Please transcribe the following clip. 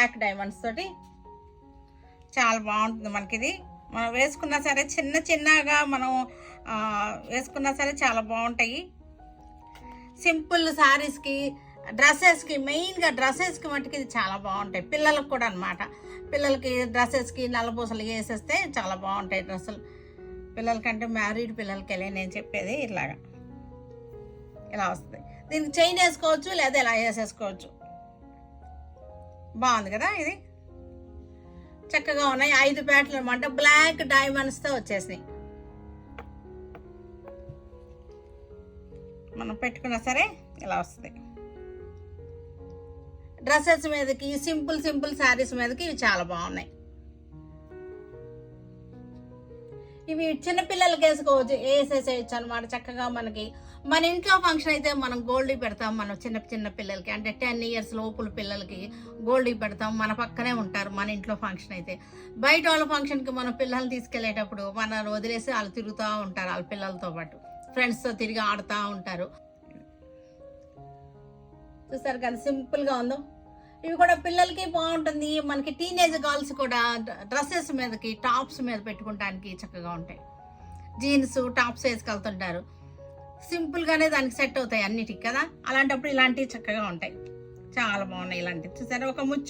Black diamonds తోటి చాలా బాగుంటుంది మనకి. ఇది మనం వేసుకున్నా సరే చిన్నగా మనం వేసుకున్నా సరే చాలా బాగుంటాయి. సింపుల్ శారీస్కి, డ్రెస్సెస్కి, మెయిన్గా డ్రెస్సెస్కి మట్టుకు ఇది చాలా బాగుంటాయి. పిల్లలకు కూడా అనమాట. పిల్లలకి డ్రెస్సెస్కి నల్లపూసలు వేసేస్తే చాలా బాగుంటాయి డ్రెస్సులు. పిల్లలకంటే మ్యారీడ్ పిల్లలకి వెళ్ళి నేను చెప్పేది ఇలాగా ఇలా వస్తుంది. దీనికి చైన్ వేసుకోవచ్చు లేదా ఇలా వేసేసుకోవచ్చు. బాగుంది కదా, ఇది చక్కగా ఉన్నాయి. 5 ప్యాట్లు అనమాట. బ్లాక్ డైమండ్స్తో వచ్చేసినాయి. మనం పెట్టుకున్నా సరే ఇలా వస్తుంది. డ్రెస్సెస్ మీదకి, సింపుల్ శారీస్ మీదకి ఇవి చాలా బాగున్నాయి. ఇవి చిన్నపిల్లలకి వేసుకోవచ్చు, వేసేసేయచ్చు అనమాట. చక్కగా మనకి మన ఇంట్లో ఫంక్షన్ అయితే మనం గోల్డ్ పెడతాం. మనం చిన్న పిల్లలకి అంటే 10 ఇయర్స్ లోపుల పిల్లలకి గోల్డ్ పెడతాం. మన పక్కనే ఉంటారు మన ఇంట్లో ఫంక్షన్ అయితే. బయట వాళ్ళ ఫంక్షన్కి మనం పిల్లల్ని తీసుకెళ్లేటప్పుడు మన వదిలేసి వాళ్ళు తిరుగుతూ ఉంటారు. వాళ్ళ పిల్లలతో పాటు ఫ్రెండ్స్తో తిరిగి ఆడుతూ ఉంటారు. చూసారు కదా సింపుల్గా ఉందో. ఇవి కూడా పిల్లలకి బాగుంటుంది. మనకి టీనేజ్ గర్ల్స్ కూడా డ్రెస్సెస్ మీదకి, టాప్స్ మీద పెట్టుకోవడానికి చక్కగా ఉంటాయి. జీన్స్ టాప్స్ వేసుకెళ్తుంటారు. సింపుల్గానే దానికి సెట్ అవుతాయి అన్నిటికి కదా. అలాంటప్పుడు ఇలాంటివి చక్కగా ఉంటాయి. చాలా బాగున్నాయి ఇలాంటివి. చూసారా, ఒక ముచ్చు